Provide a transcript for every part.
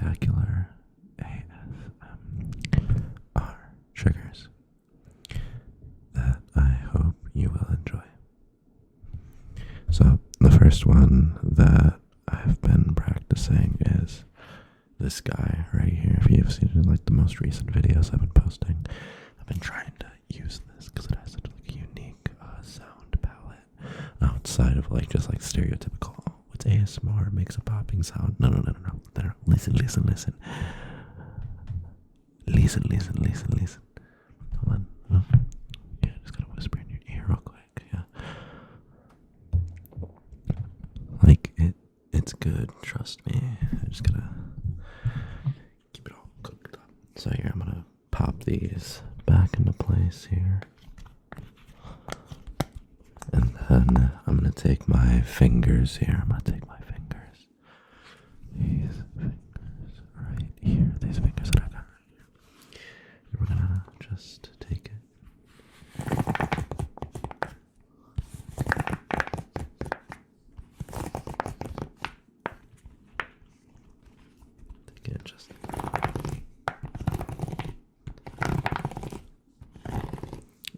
spectacular ASMR triggers that I hope you will enjoy. So, the first one that I've been practicing is this guy right here. If you've seen it in like the most recent videos I've been posting, I've been trying to use this because it has such like a unique sound palette outside of like just like stereotypical. Oh, what's ASMR? Makes a popping sound. No. Listen. Listen. Hold on. Oh. Yeah, just gotta whisper in your ear real quick. Yeah. Like it's good. Trust me. I just gotta keep it all cooked up. So here, I'm gonna pop these back into place here. And then I'm gonna take my fingers here. These fingers right here. These fingers that I got right here. And we're gonna just take it. Just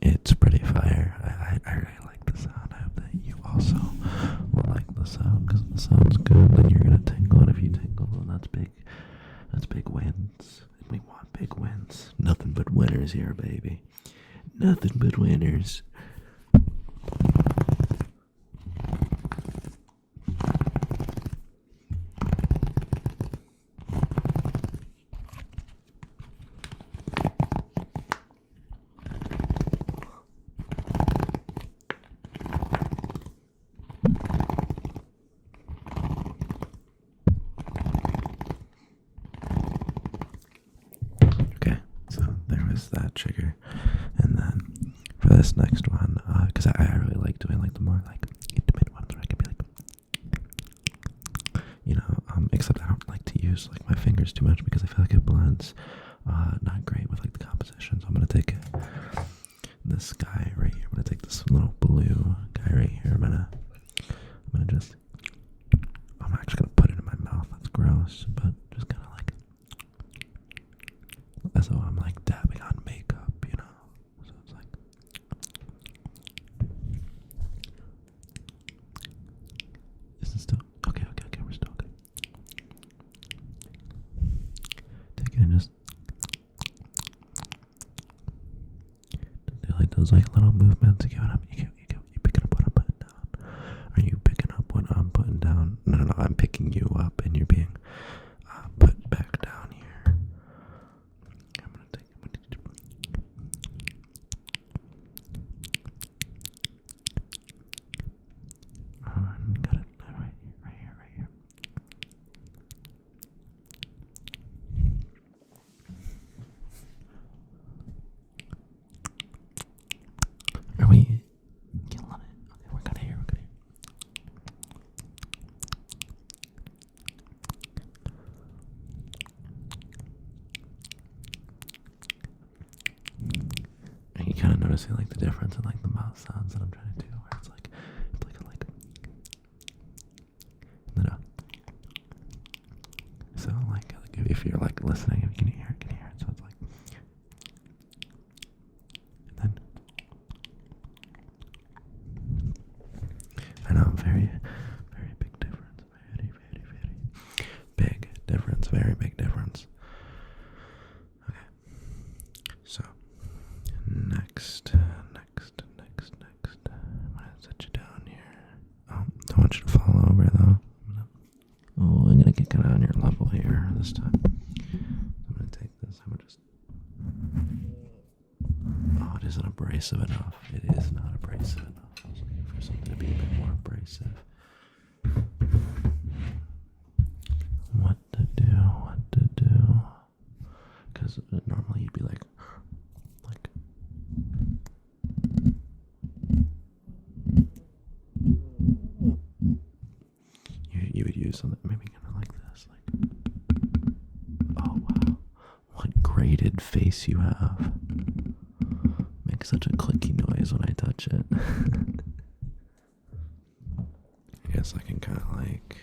it's pretty fire. I really like the sound. I hope that you also will like the sound because the sound's good. Then you're gonna tingle, and if you tingle, then that's big. That's big wins. And we want big wins. Nothing but winners here, baby. Nothing but winners. That trigger, and then for this next one, because I really like doing like the more like intimate ones where I can be like, except I don't like to use like my fingers too much because I feel like it blends not great with like the composition. So I'm gonna take this guy right here. I'm gonna take this little blue guy right here. I'm actually gonna put it in my mouth. That's gross, but just kind of like as though I'm like dabbing on makeup, so it's like is it still okay, we're still okay. Take it and just do like those like little movements. You picking up what I'm putting down? Are you picking up what I'm putting down? No, I'm picking you up and you're being put back down here. Got it right here. Are we killing it? Okay, we're kind of here. And you kind of noticing like the difference in like the mouth sounds that I'm trying to do, where it's like so like if you're like listening, you can hear it. So it's like, and then I know, very big difference. Very big difference. Very big difference. Okay, so next. I'm gonna set you down here. Don't want you to fall over though. I'm gonna get kind of on your level here this time. I'm gonna take this. I'm gonna just. Oh, it isn't abrasive enough. It is not abrasive enough. I was looking for something to be a bit more abrasive. What to do? Because normally you'd be like. You would use something maybe kind of like this, like. Oh wow, what graded face you have! Makes such a clicky noise when I touch it. I guess I can kind of like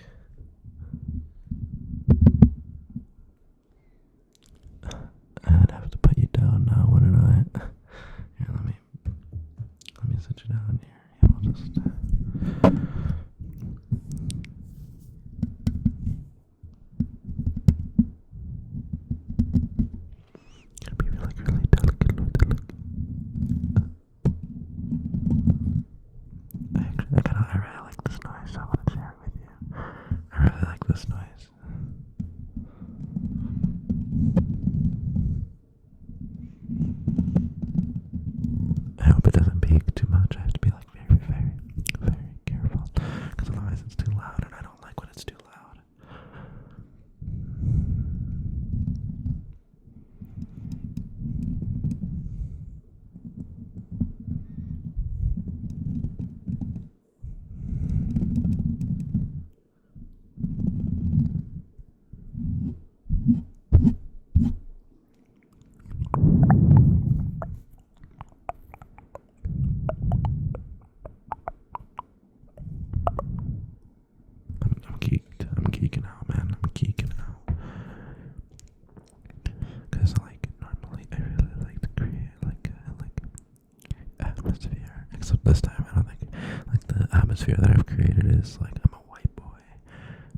atmosphere. Except this time, I don't think like the atmosphere that I've created is like I'm a white boy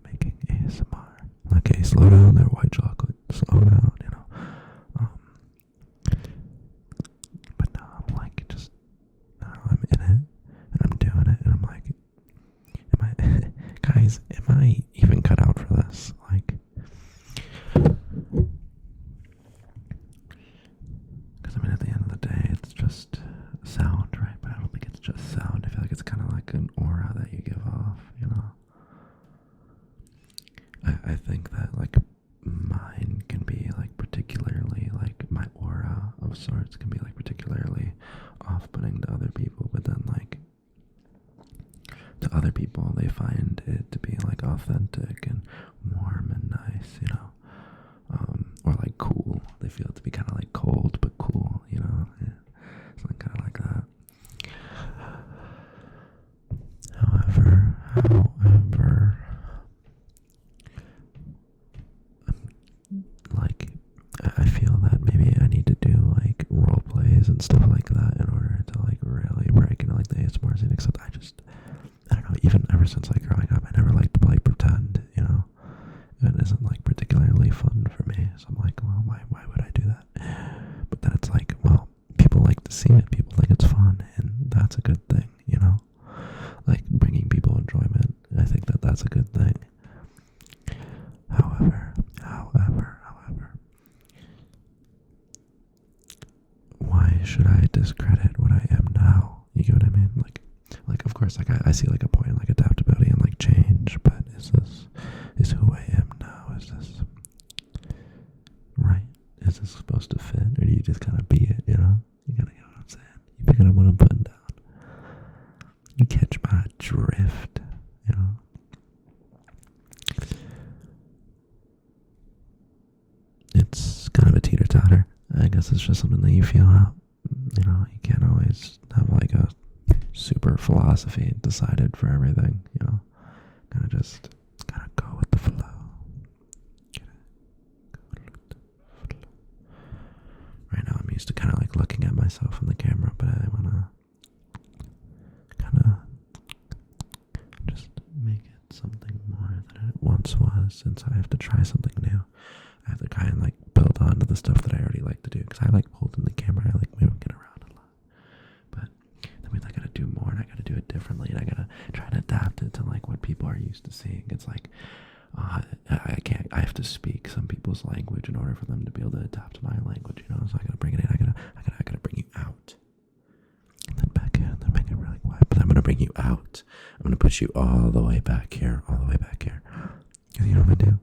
making ASMR. Okay, slow down there, white chocolate. Slow down, you know. But now I'm like just I'm in it and I'm doing it and I'm like, guys, am I even cut out for this? Like, because I mean, at the end of the day, it's just sound, right? But I don't think it's just sound. I feel like it's kind of like an aura that you give off, you know? I think that, like, mine can be, like, particularly, like, my aura of sorts can be, like, particularly off-putting to other people, but then, like, to other people, they find it to be, like, authentic and warm and nice, you know? Or, like, cool. They feel it to be kind of, like, cold but cool, you know? Yeah. Something kind of like that. However, like, I feel that maybe I need to do, like, role plays and stuff like that in order to, like, really break into, like, the ASMR scene, except I don't know, even ever since, like, growing up, I never liked to play pretend, you know? It isn't, like, particularly fun for me, so I'm like, well, why would I do that? But then it's like, well, people like to see it, people think it's fun, and that's a good thing, you know? Like, bringing people enjoyment, I think that that's a good thing. However, why should I discredit what I am now? You get what I mean? Like, of course, like, I see, like, a point in, like, adaptability and, like, change, but is who I am now, is this right? Is this supposed to fit, or do you just kind of be it, you know? You gotta get what I'm saying. You picking up what I'm putting down. You catch my drift, you know? It's kind of a teeter-totter. I guess it's just something that you feel out. You know, you can't always have, like, a super philosophy decided for everything, you know? Kind of just gotta go with the flow. Right now I'm used to kind of like looking at myself in the camera, but I want to kind of just make it something more than it once was, since I have to try something new. I have to kind of like build on to the stuff that I already like to do, because I like holding the camera, I like moving it around a lot. But that means I gotta do more, and I gotta do it differently, and I gotta try and adapt it to like what people are used to seeing. It's like, I have to speak some people's language in order for them to be able to adapt to my language, you know? So I gotta bring it in, I gotta bring you out. And then back in, and then make it really quiet. But I'm gonna bring you out. I'm gonna push you all the way back here, all the way back here. Cause you know what I'm gonna do?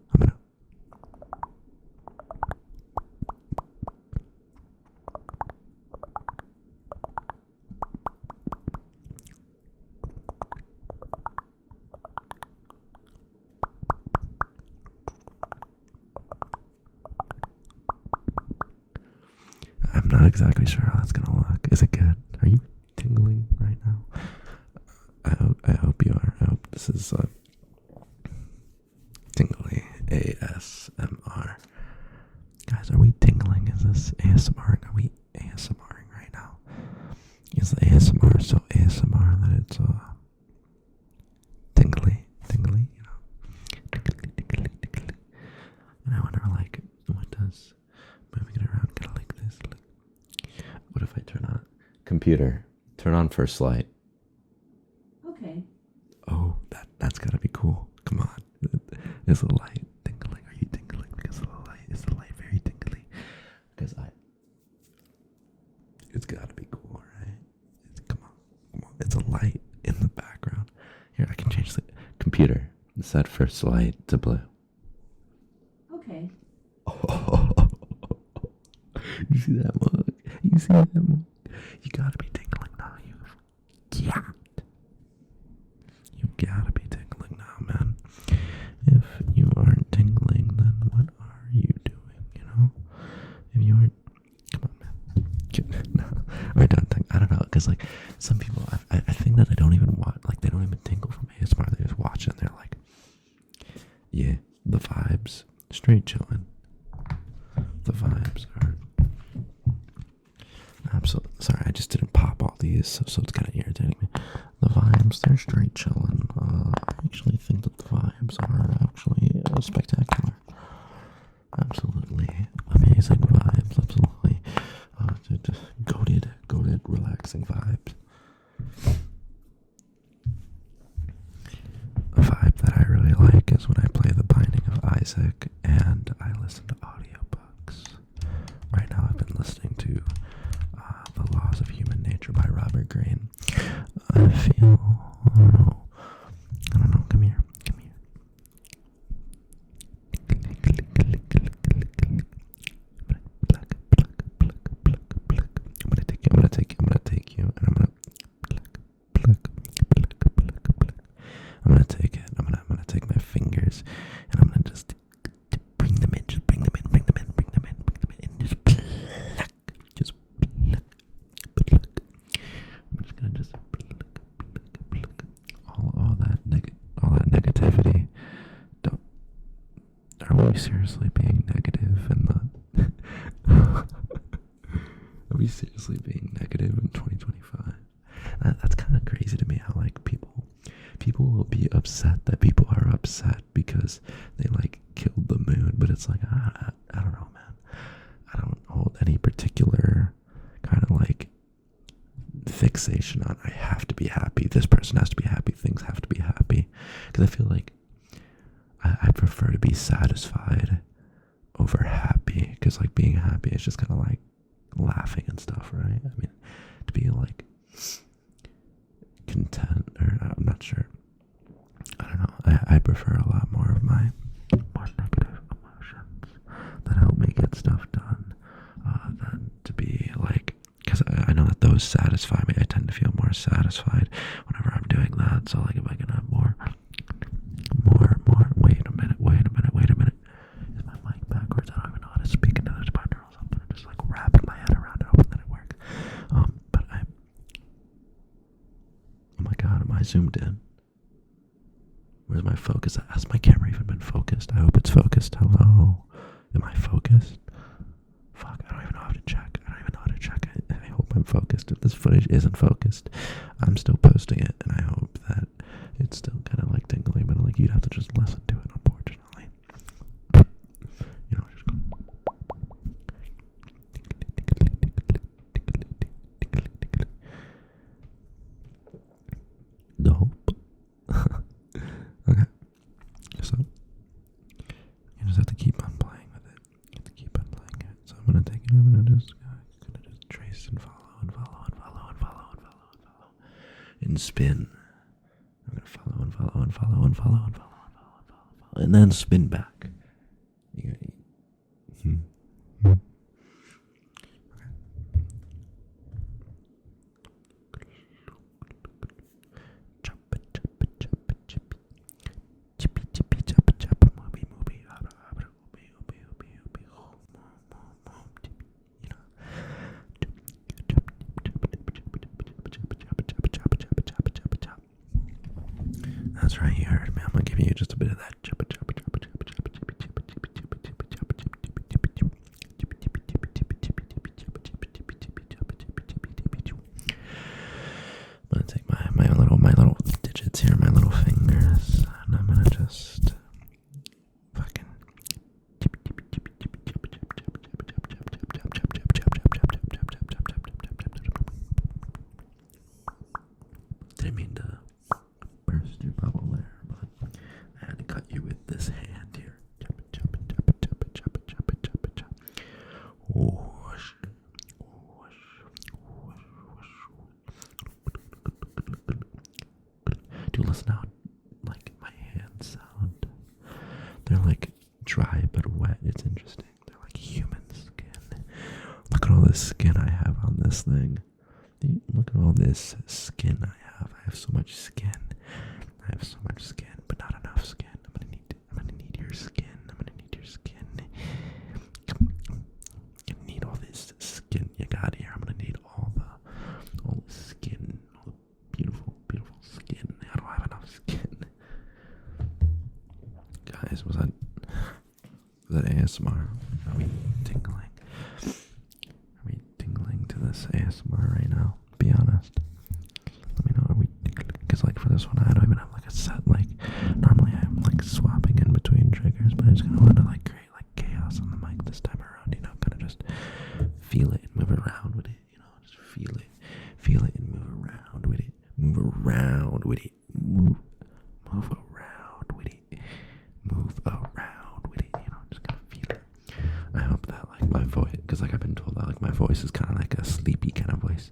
I'm not exactly sure how that's gonna look. Is it good? Are you tingling right now? I hope you are. I hope this is tingly ASMR. Guys, are we tingling? Is this ASMR? Are we ASMRing right now? Is the ASMR so ASMR that it's tingly, you know? Tingly. And I wonder, like, what does moving it around kind of like this? What if I turn on computer? Turn on first light. Okay. Oh, that's gotta be cool. Come on. Is the light tingling? Are you tingling because of the light? Is the light very tingly? Because it's gotta be cool, right? Come on. It's a light in the background. Here, I can change the computer. Set first light to blue. Okay. You see that mug? You see that mug? You gotta be tingling now. You gotta be tingling now, man. If you aren't tingling, then what are you doing, you know? If you aren't, come on, man. No, we're done. I don't know, because like some people, I think that they don't even watch, like they don't even tingle from ASMR. They just watch it and they're like, yeah, the vibes, straight chilling. The vibes are, Absolutely. Sorry, I just didn't pop all these, so it's kind of irritating me. The vibes, they're straight chilling. I actually think that the vibes are actually spectacular. Absolutely amazing vibes. Absolutely just goated, relaxing vibes. A vibe that I really like is when I play The Binding of Isaac and I listen to audiobooks. Right now I've been listening to The Laws of Human Nature by Robert Greene. I feel, I don't know, come here. I'm gonna take you, and I'm gonna I'm gonna take it. I'm gonna take my fingers, and I'm gonna just bring them in, and just pluck. I'm just gonna just pluck. All that negativity. Are we seriously being negative in the? Are we seriously being negative in 2025? That's kind of crazy to me. How like people will be upset that people are upset because they like killed the moon, but it's like I don't know, man. I don't hold any particular kind of like fixation on I have to be happy. This person has to be happy. Things have to be happy, because I feel like I prefer to be satisfied over happy, because like being happy is just kind of like laughing and stuff, right? I mean, to be like content, or I'm not sure. I don't know. I prefer a lot more of my more negative emotions that help me get stuff done than to be like, because I know that those satisfy me. I tend to feel more satisfied whenever I'm doing that. So like if I can have more. Wait a minute. Is my mic backwards? I don't even know how to speak into this partner or something. I'm just like wrapping my head around it, hoping that it works. But oh my god, am I zoomed in? Where's my focus? Has my camera even been focused? I hope it's focused. Hello? Am I focused? Fuck, I don't even know how to check. I hope I'm focused. If this footage isn't focused, I'm still posting it, and I hope that it's still kind of like tingly, but like you'd have to just listen to it, unfortunately. You know, just dope. Okay, so you just have to keep on playing with it. You have to keep on playing it. So I'm gonna take it. I'm gonna just trace and follow and spin. I'm gonna follow and then spin back. That's right, you heard me. I'm gonna give you just a bit of that. I'm gonna take my little digits here, my little fingers, and I'm gonna just fucking didn't mean to burst your bubble there, but I had to cut you with this hand here. Whoosh. Dude, listen how like my hands sound. They're like dry but wet. It's interesting. They're like human skin. Look at all this skin I have on this thing. Look at all this skin I have. I have so much skin. But not enough skin. I'm gonna need your skin. You need all this skin you got here. I'm gonna need all the skin, all the beautiful skin. I don't have enough skin. Guys, was that ASMR? Are we tingling? To this ASMR right now. Be honest. Let me know. Because like for this one, I don't even have like a set. Like normally I'm like swapping in between triggers, but I just kind of want to like create like chaos on the mic this time around. You know, kind of just feel it and move around with it. You know, just feel it and move around with it. Move around with it. Move around with it. Move around with it. You know, just kind of feel it. I hope that like my voice, because like I've been told that like my voice is kind of like a sleepy kind of voice,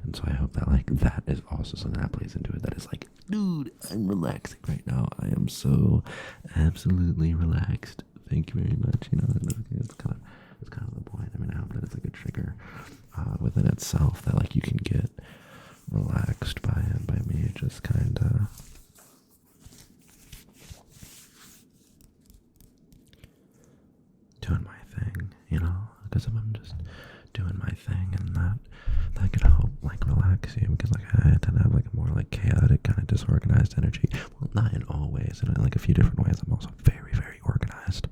and so I hope that like that is also something that plays into it. That is like, dude, I'm relaxing right now. I am so absolutely relaxed. Thank you very much. You know, it's kind of the point. I mean, I hope that it's like a trigger within itself that like you can get relaxed by it, by me just kind of doing my thing, you know, because if I'm just doing my thing, and that can help like relax you, because like I tend to have like a more like chaotic kind of disorganized energy. Well, not in all ways, in like a few different ways. I'm also very, very organized.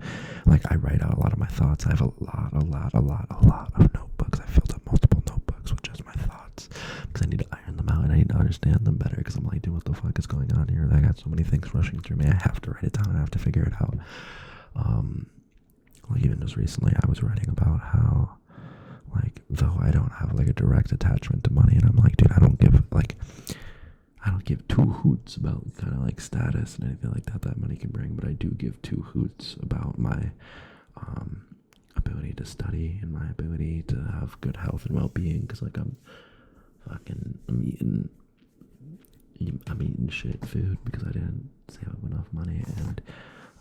Like I write out a lot of my thoughts. I have a lot of notebooks. I filled up multiple notebooks with just my thoughts because I need to iron them out and I need to understand them better, because I'm like, dude, what the fuck is going on here? I got so many things rushing through me. I have to write it down and I have to figure it out. Like even just recently I was writing about how, like, though I don't have like a direct attachment to money, and I'm like, dude, I don't give two hoots about kind of like status and anything like that money can bring, but I do give two hoots about my ability to study and my ability to have good health and well-being, because like I'm eating shit food because I didn't save up enough money, and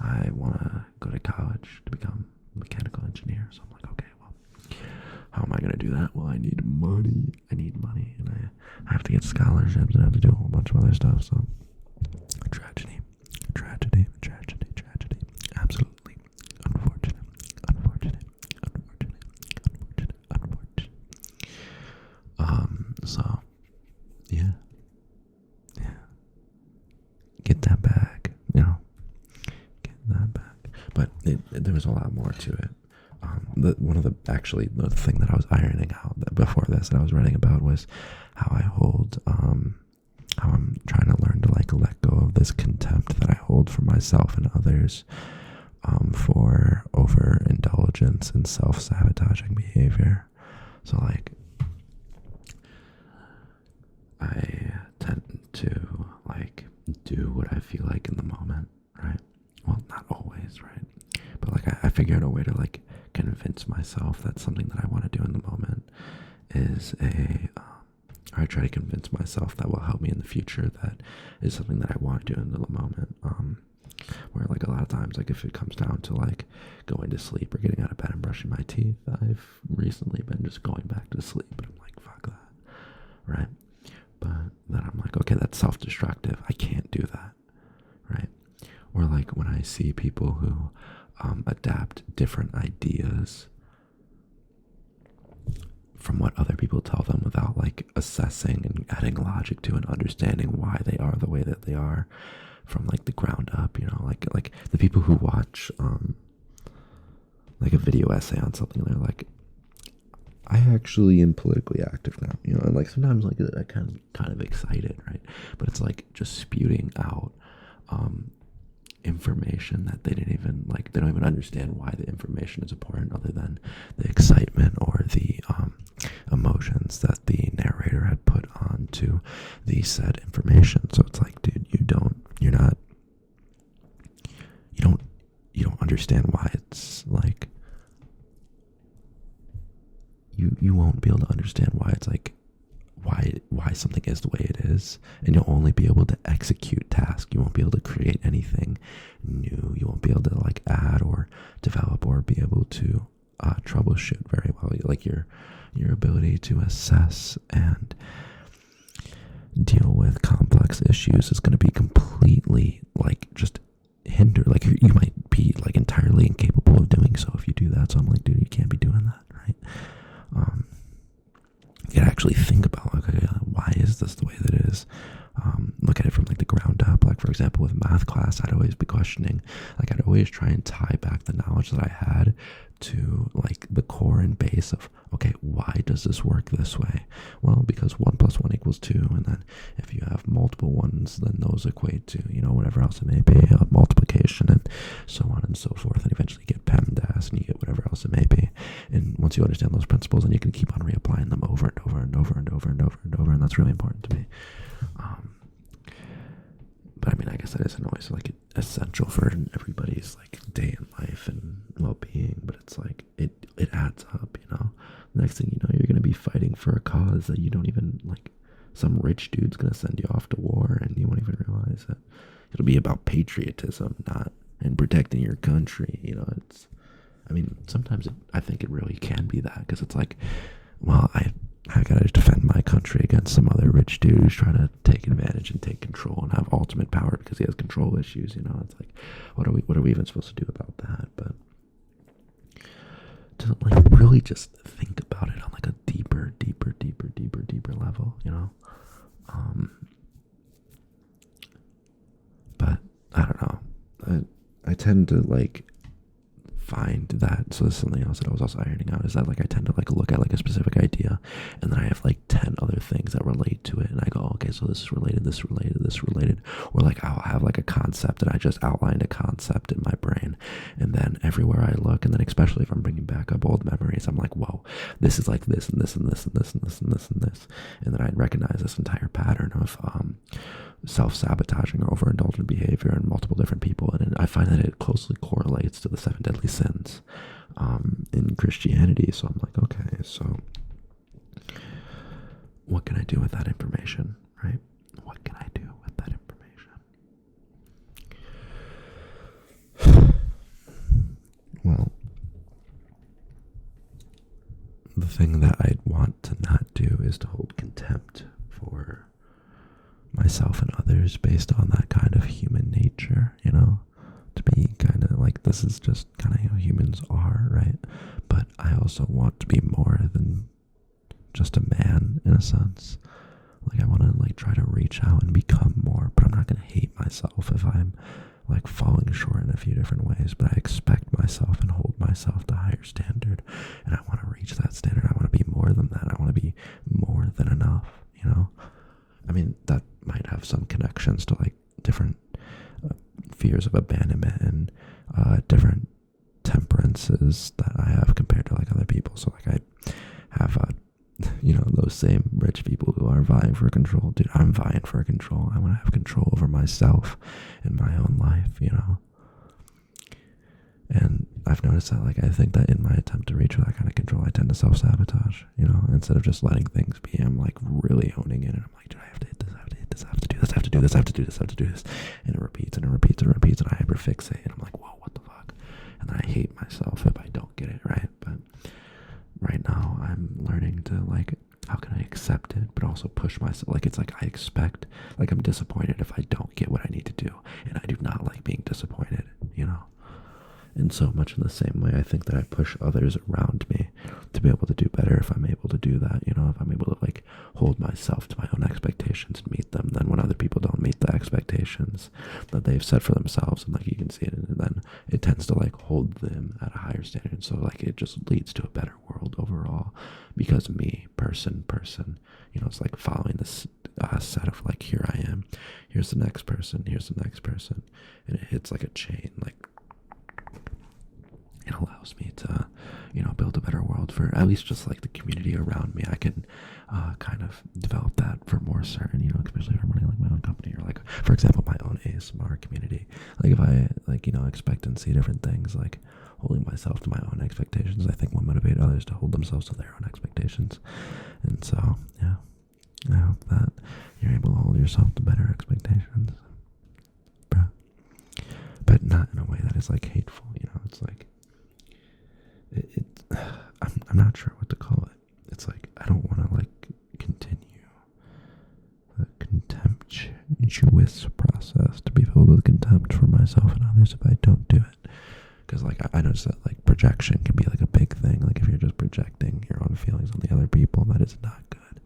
I want to go to college to become a mechanical engineer. So I'm like, okay, well, how am I going to do that? Well, I need money, and I have to get scholarships, and I have to do a whole bunch of other stuff. So tragedy, absolutely unfortunate. So yeah, get that back, you know, get that back. But there was a lot more to it. The thing that I was ironing out before this that I was writing about was how I'm trying to learn to like let go of this contempt that I hold for myself and others, for overindulgence and self-sabotaging behavior. So like I tend to like do what I feel like in the moment, right? Well, not always, right? But like I figure out a way to like convince myself that something that I want to do in the moment is or I try to convince myself that will help me in the future, that is something that I want to do in the moment. Where like a lot of times, like if it comes down to like going to sleep or getting out of bed and brushing my teeth, I've recently been just going back to sleep, but I'm like, fuck that, right? But then I'm like, okay, that's self-destructive. I can't do that, right? Or like when I see people who adapt different ideas from what other people tell them without like assessing and adding logic to and understanding why they are the way that they are from like the ground up, you know, like the people who watch like a video essay on something, they're like, I actually am politically active now, you know, and like sometimes like I kind of excited, right? But it's like just spewing out information that they didn't even like, they don't even understand why the information is important, other than the excitement or the emotions that the narrator had put onto the said information. So it's like, dude, you don't understand why it's like, you won't be able to understand why it's like, why something is the way it is, and you'll only be able to execute tasks. You won't be able to create anything new. You won't be able to like add or develop or be able to troubleshoot very well. Like your ability to assess and deal with complex issues is going to be completely like just hindered. Like you might be like entirely incapable of doing so if you do that. So I'm like, dude, you can't be doing that, right? You gotta actually think about like, okay, why is this the way that it is? Look at it from like the ground up. Like for example, with math class, I'd always be questioning, like I'd always try and tie back the knowledge that I had to like the core and base of, okay, why does this work this way? Well, because 1 plus 1 equals 2, and then if you have multiple ones, then those equate to, whatever else it may be, multiplication and so on and so forth, and eventually you get PEMDAS and you get whatever else it may be. And once you understand those principles, then you can keep on reapplying them over and over and over and over and over and over, and that's really important to me. But I mean, I guess that isn't always like essential for everybody's like day in life and well-being, but it's like it adds up, The next thing you know, you're going to be fighting for a cause that you don't even like. Some rich dude's going to send you off to war and you won't even realize it. It'll be about patriotism, not and protecting your country. Sometimes I think it really can be that, because it's like, well, I gotta defend my country against some other rich dude who's trying to take advantage and take control and have ultimate power because he has control issues. It's like, what are we even supposed to do about that? But to like really just think about it on like a deeper level, But I don't know. I tend to like find that, so this is something else that I was also ironing out, is that like I tend to like look at like a specific idea, and then I have like 10 other things that relate to it, and I go, okay, so this is related, or like I'll have like a concept, and I just outlined a concept in my brain, and then everywhere I look, and then especially if I'm bringing back up old memories, I'm like, whoa, this is like this and this and this and this and this and this and this, and then I'd recognize this entire pattern of self-sabotaging or overindulgent behavior in multiple different people, and I find that it closely correlates to the 7 deadly sins in Christianity. So I'm like, okay, so what can I do with that information, right? What can I do with that information? Well, the thing that I'd want to not do is to hold contempt for myself and others based on that kind of human nature, to be kind of like, this is just kind of how humans are, right? But I also want to be more than just a man, in a sense. Like I want to like try to reach out and become more, but I'm not going to hate myself if I'm like falling short in a few different ways, but I expect myself and hold myself to a higher standard, and I want to reach that standard. I want to be more than that. I want to be more than enough, that might have some connections to like different fears of abandonment and different temperances that I have compared to like other people. So like I have those same rich people who are vying for control. Dude, I'm vying for control. I want to have control over myself and my own life, And I've noticed that, like, I think that in my attempt to reach for that kind of control, I tend to self-sabotage, instead of just letting things be. I'm like really honing in, and I'm like, dude, I have to hit this, I have to hit this, I have to do this, I have to do this, I have to do this, I have to do this. And it repeats and it repeats and it repeats, and I hyperfixate, and I'm like, whoa, what the fuck? And then I hate myself if I don't get it right. But right now I'm learning to like, how can I accept it, but also push myself? Like, it's like I expect, like I'm disappointed if I don't get what I need to do, and I do not like being disappointed, And so much in the same way, I think that I push others around me to be able to do better if I'm able to do that, if I'm able to like hold myself to my own expectations and meet them. Then when other people don't meet the expectations that they've set for themselves, and like you can see it, and then it tends to like hold them at a higher standard. So like it just leads to a better world overall, because me, person, it's like following this set of like, here I am, here's the next person, and it hits like a chain, like it allows me to, build a better world for at least just like the community around me. I can kind of develop that for more certain, especially if I'm running like my own company, or like, for example, my own ASMR community. Like if I like, expect and see different things, like holding myself to my own expectations, I think will motivate others to hold themselves to their own expectations. And so, yeah, I hope that you're able to hold yourself to better expectations, but not in a way that is like hateful. It's like, I'm not sure what to call it. It's like, I don't want to like continue the contemptuous process to be filled with contempt for myself and others if I don't do it. Because like I noticed that like projection can be like a big thing. Like if you're just projecting your own feelings on the other people, that is not good.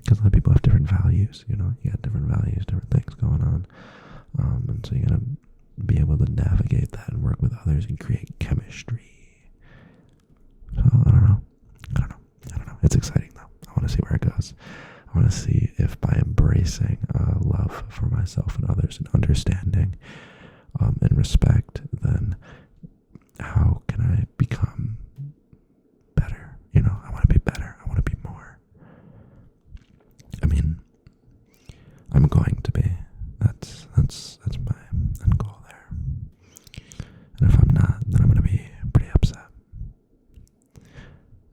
Because a lot of people have different values. You got different values, different things going on. And so you gotta be able to navigate that and work with others and create chemistry. So I don't know. It's exciting though. I want to see where it goes. I want to see if by embracing love for myself and others and understanding and respect, then how can I become better? I want to be better. I want to be more. I mean, I'm going to be. That's my end goal there. And if I'm not, then I'm going to be pretty upset.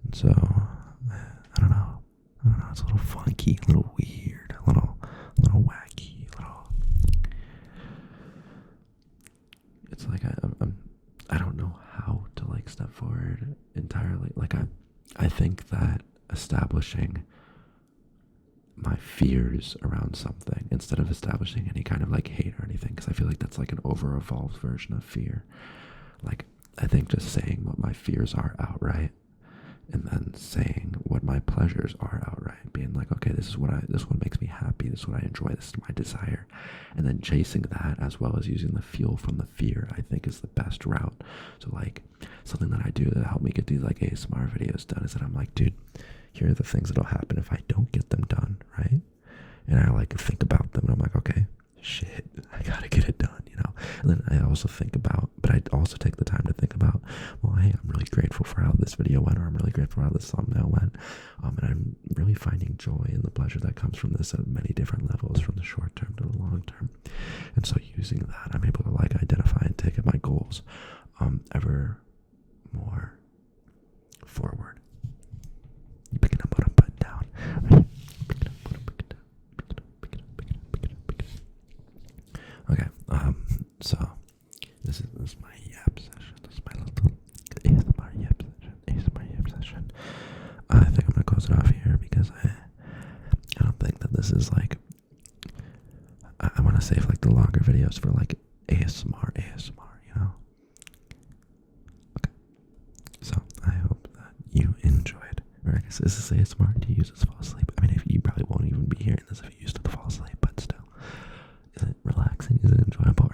And so, I don't know. It's a little funky, a little weird, a little wacky, It's like I don't know how to like step forward entirely. Like I think that establishing my fears around something instead of establishing any kind of like hate or anything, because I feel like that's like an over evolved version of fear. Like I think just saying what my fears are outright, and then saying what my pleasures are outright, being like, okay, this is what makes me happy, this is what I enjoy, this is my desire, and then chasing that as well as using the fuel from the fear, I think is the best route. So like something that I do to help me get these like ASMR videos done is that I'm like, dude, here are the things that'll happen if I don't get them done, right? And I like think about them and I'm like, okay, shit, I gotta get it done, And then I also think about, but I also take the time to think about, well, hey, I'm really grateful for how this video went, or I'm really grateful for how this thumbnail went. And I'm really finding joy in the pleasure that comes from this at many different levels, from the short term to the long term. And so using that, I'm able to like identify and take at my goals ever more forward. Picking up what I'm putting down. Right? Picking up what I'm putting down. Okay, so this is my yap session. This is my little ASMR yap session. I think I'm gonna close it off here because I don't think that this is like, I want to save like the longer videos for like ASMR, Okay, so I hope that you enjoyed. Or I guess is this ASMR? Do you use it to fall asleep? I mean, if you probably won't even be hearing this if you used it to fall asleep, but still. Is it relaxing? Is it enjoyable?